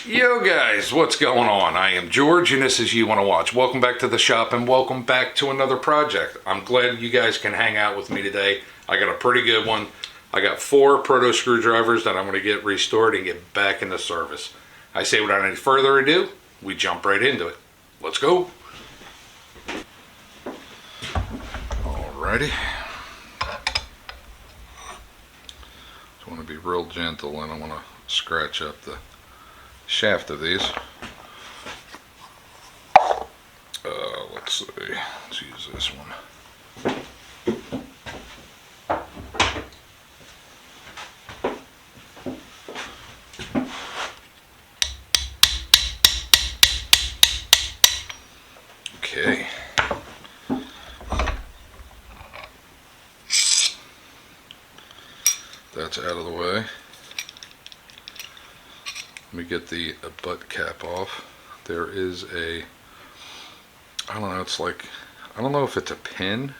Yo guys, what's going on? I am George and this is You Wanna Watch. Welcome back to the shop and welcome back to another project. I'm glad you guys can hang out with me today. I got a pretty good one. I got 4 Proto screwdrivers that I'm going to get restored and get back into service. I say without any further ado, we jump right into it. Let's go. Alrighty. Just want to be real gentle and I want to scratch up the shaft of these. Let's see. Let's use this one. Okay. That's out of the way. Let me get the butt cap off. There is a, I don't know, it's like, I don't know if it's a pin,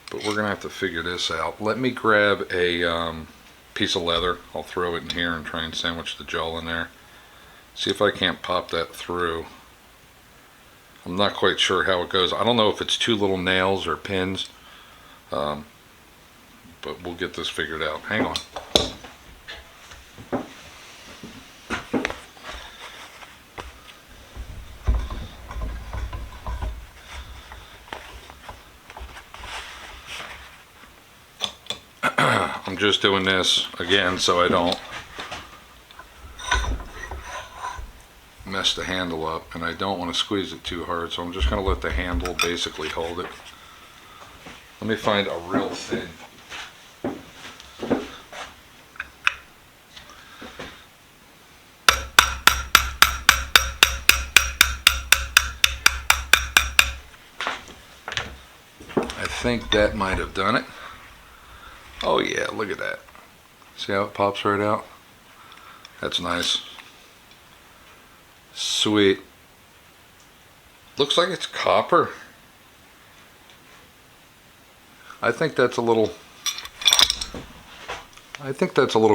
but we're gonna have to figure this out. Let me grab a piece of leather. I'll throw it in here and try and sandwich the jaw in there. See if I can't pop that through. I'm not quite sure how it goes. I don't know if it's 2 little nails or pins, but we'll get this figured out. Hang on. I'm just doing this again so I don't mess the handle up, and I don't want to squeeze it too hard, so I'm just going to let the handle basically hold it. Let me find a real thin. I think that might have done it. Oh yeah, look at that. See how it pops right out? That's nice. Sweet. Looks like it's copper. I think that's a little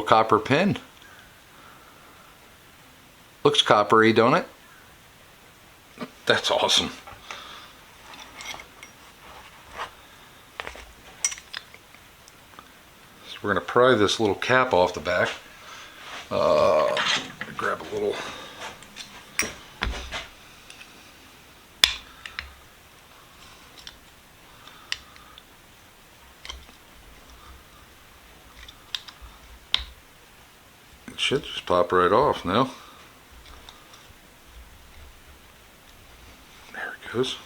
copper pin. Looks coppery, don't it? That's awesome. We're going to pry this little cap off the back. Grab a little. It should just pop right off now. There it goes.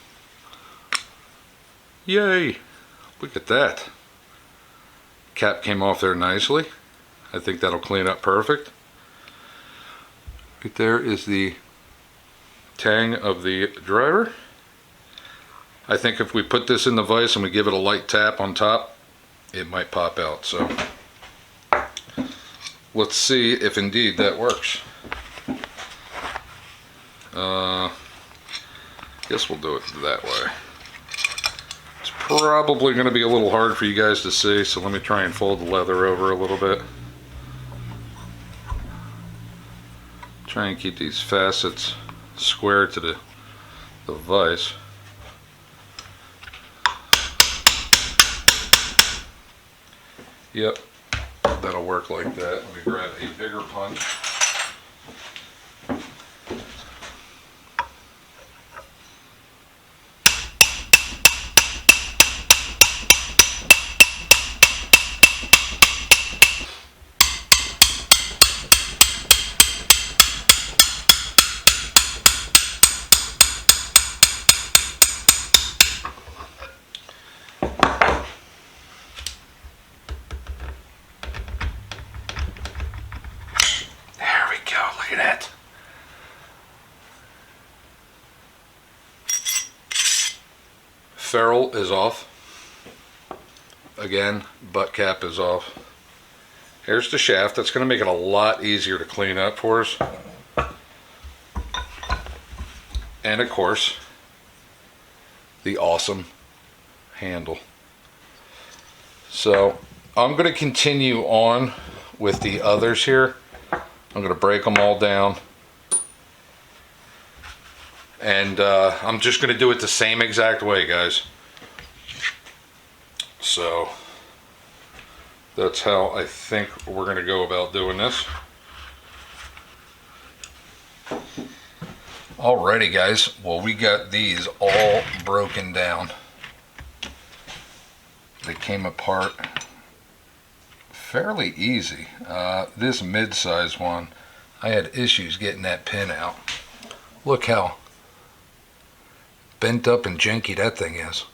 Yay! Look at that. Cap came off there nicely. I think that'll clean up perfect. Right there is the tang of the driver. I think if we put this in the vise and we give it a light tap on top, it might pop out. So let's see if indeed that works. Guess we'll do it that way. Probably going to be a little hard for you guys to see, so let me try and fold the leather over a little bit. Try and keep these facets square to the vise. Yep, that'll work like that. Let me grab a bigger punch. Ferrule is off. Again, butt cap is off. Here's the shaft. That's going to make it a lot easier to clean up for us. And of course, the awesome handle. So I'm going to continue on with the others here. I'm I'm going to break them all down. And I'm just going to do it the same exact way, guys. So that's how I think we're going to go about doing this. Alrighty, guys. Well, we got these all broken down. They came apart fairly easy. This mid-size one, I had issues getting that pin out. Look how bent up and janky that thing is.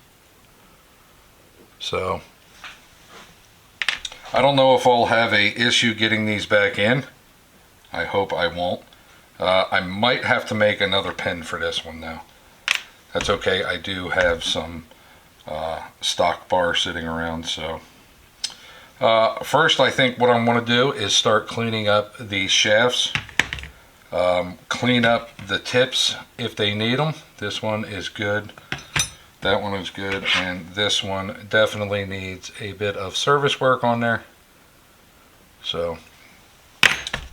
So I don't know if I'll have a issue getting these back in. I hope I won't. I might have to make another pin for this one though. That's okay. I do have some stock bar sitting around. So first, I think what I'm going to do is start cleaning up these shafts. Clean up the tips if they need them. This one is good, that one is good, and this one definitely needs a bit of service work on there. So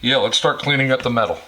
yeah, let's start cleaning up the metal.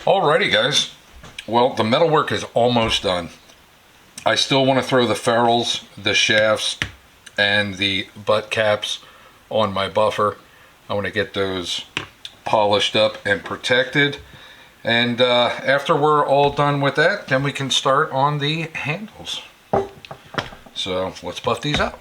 Alrighty, guys. Well, the metal work is almost done. I still want to throw the ferrules, the shafts, and the butt caps on my buffer. I want to get those polished up and protected. And after we're all done with that, then we can start on the handles. So let's buff these out.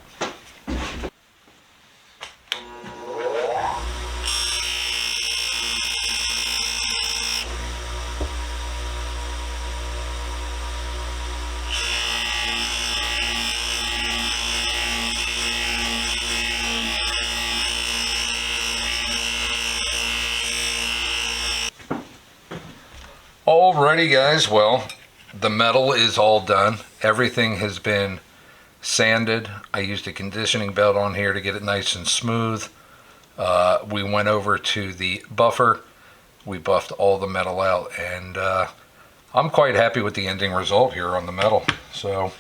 Alrighty, guys, well, the metal is all done. Everything has been sanded. I used a conditioning belt on here to get it nice and smooth. We went over to the buffer. We buffed all the metal out, and I'm quite happy with the ending result here on the metal. So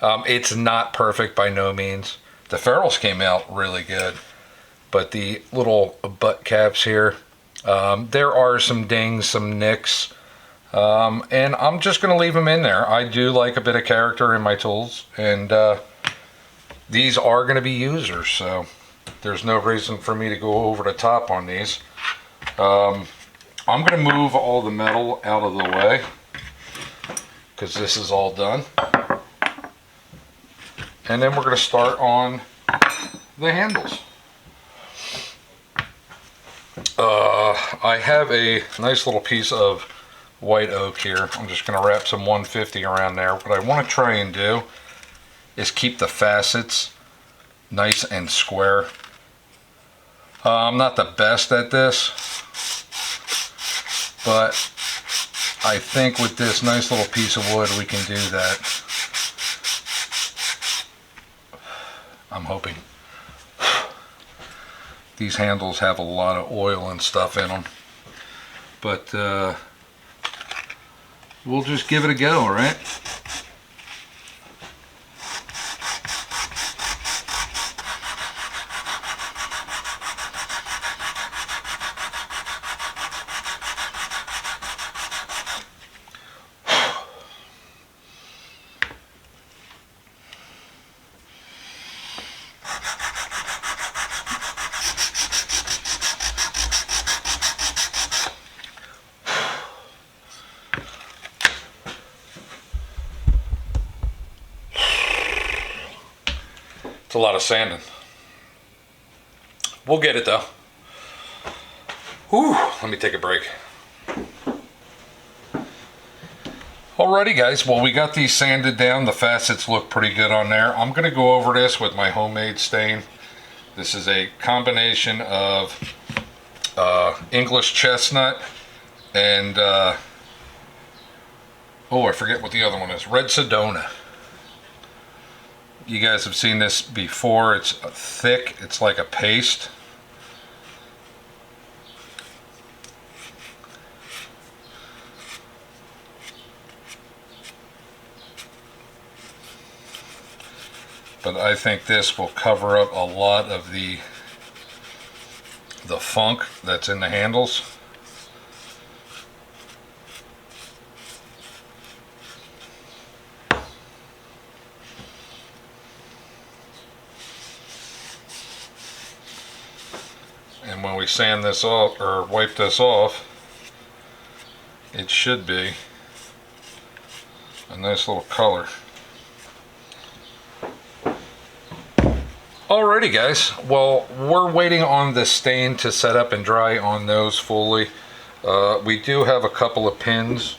it's not perfect by no means. The ferrules came out really good, but the little butt caps here, there are some dings, some nicks. And I'm just going to leave them in there. I do like a bit of character in my tools, and these are going to be users, so there's no reason for me to go over the top on these. I'm going to move all the metal out of the way because this is all done, and then we're going to start on the handles. I have a nice little piece of white oak here. I'm just going to wrap some 150 around there. What I want to try and do is keep the facets nice and square. I'm not the best at this, but I think with this nice little piece of wood we can do that. I'm hoping. These handles have a lot of oil and stuff in them, but we'll just give it a go, all right? a lot of sanding. We'll get it though. Whew, let me take a break. Alrighty guys, well we got these sanded down. The facets look pretty good on there. I'm going to go over this with my homemade stain. This is a combination of English chestnut and oh, I forget what the other one is. Red Sedona. You guys have seen this before. It's thick. It's like a paste. But I think this will cover up a lot of the funk that's in the handles. And when we sand this off or wipe this off, it should be a nice little color. Alrighty guys, well we're waiting on the stain to set up and dry on those fully. We do have a couple of pins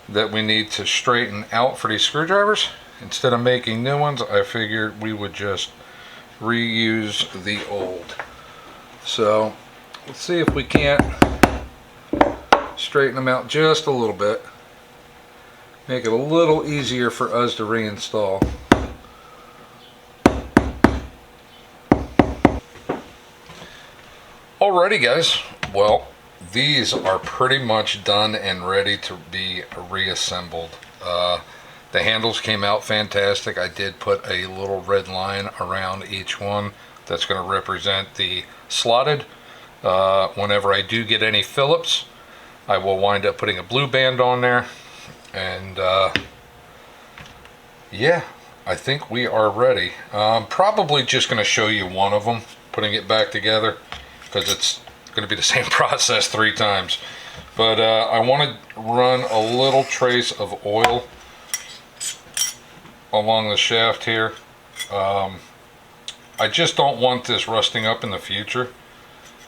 that we need to straighten out for these screwdrivers. Instead of making new ones, I figured we would just reuse the old. So let's see if we can't straighten them out just a little bit. Make it a little easier for us to reinstall. Alrighty guys, well these are pretty much done and ready to be reassembled. The handles came out fantastic. I did put a little red line around each one that's going to represent the slotted. Whenever I do get any Phillips, I will wind up putting a blue band on there. And yeah, I think we are ready. I'm probably just going to show you one of them, putting it back together, because it's going to be the same process 3 times. But I want to run a little trace of oil along the shaft here. I just don't want this rusting up in the future.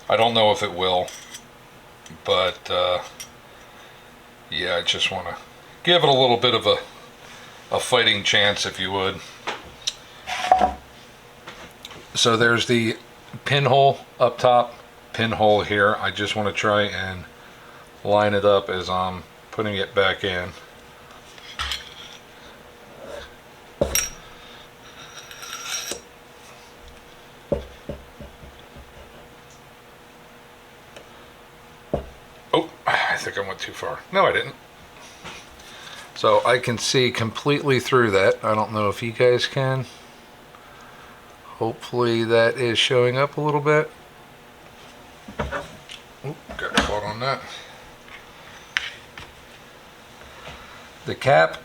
I don't know if it will, but yeah, I just want to give it a little bit of a fighting chance, if you would. So there's the pinhole up top, pinhole here. I just want to try and line it up as I'm putting it back in. Oh, I think I went too far. No, I didn't. So I can see completely through that. I don't know if you guys can. Hopefully that is showing up a little bit. Oop, got caught on that. The cap.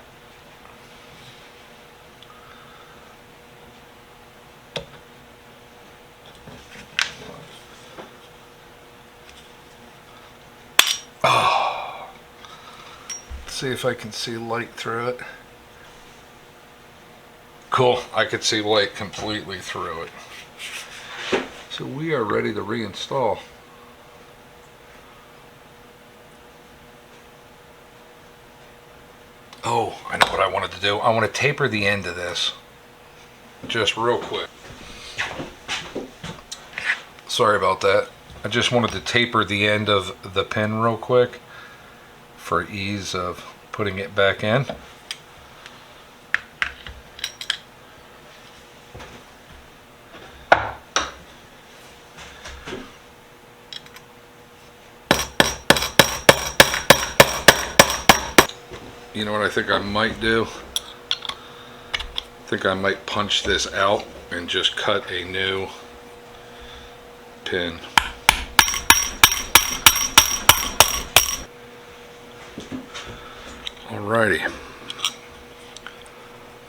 Oh. Let's see if I can see light through it. Cool, I could see light completely through it. So we are ready to reinstall. Oh, I know what I wanted to do. I want to taper the end of this just real quick. Sorry about that. I just wanted to taper the end of the pin real quick for ease of putting it back in. You know what I think I might do? I think I might punch this out and just cut a new pin. Alrighty.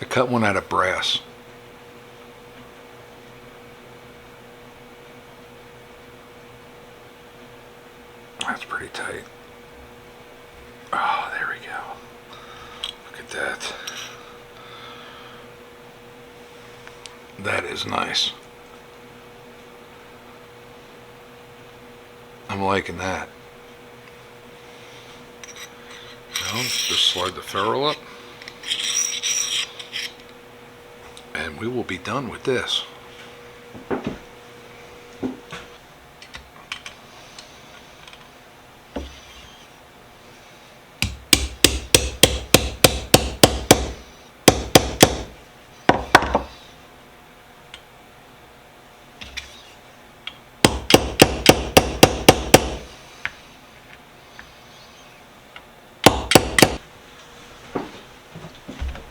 I cut one out of brass. That's pretty tight. Oh, there we go. Look at that. That is nice. I'm liking that. Now, just slide the ferrule up. And we will be done with this.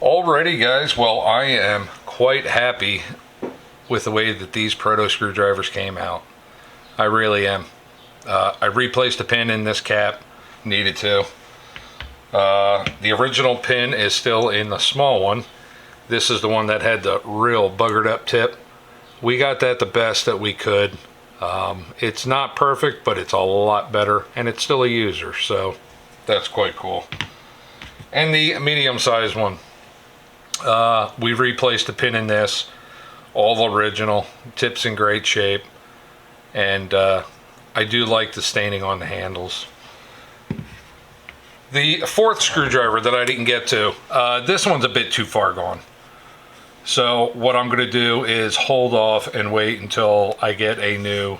Alrighty guys, well I am quite happy with the way that these Proto screwdrivers came out. I really am. I replaced a pin in this cap, needed to. The original pin is still in the small one. This is the one that had the real buggered up tip. We got that the best that we could. It's not perfect, but it's a lot better, and it's still a user, so that's quite cool. And the medium-sized one, we replaced the pin in this, all original, tip's in great shape, and I do like the staining on the handles. The fourth screwdriver that I didn't get to, this one's a bit too far gone. So what I'm going to do is hold off and wait until I get a new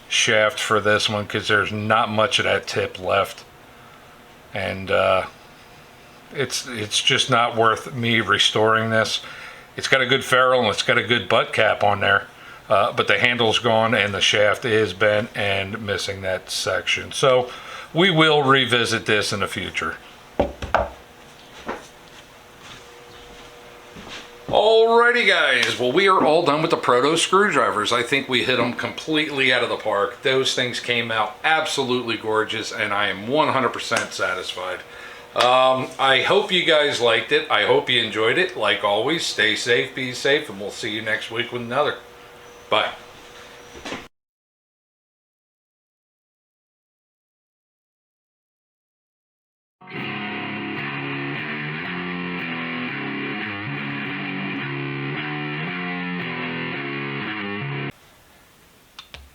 shaft for this one, because there's not much of that tip left, and it's just not worth me restoring this. It's got a good ferrule and it's got a good butt cap on there, but the handle's gone and the shaft is bent and missing that section. So we will revisit this in the future. Alrighty guys, well we are all done with the Proto screwdrivers. I think we hit them completely out of the park. Those things came out absolutely gorgeous and I am 100% satisfied. I hope you guys liked it. I hope you enjoyed it. Like always, stay safe, be safe, and we'll see you next week with another. Bye.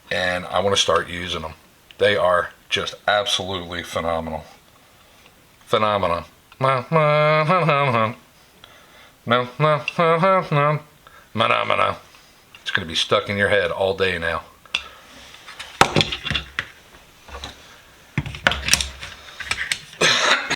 And I want to start using them. They are just absolutely phenomenal. Phenomena. Phenomena. It's going to be stuck in your head all day now.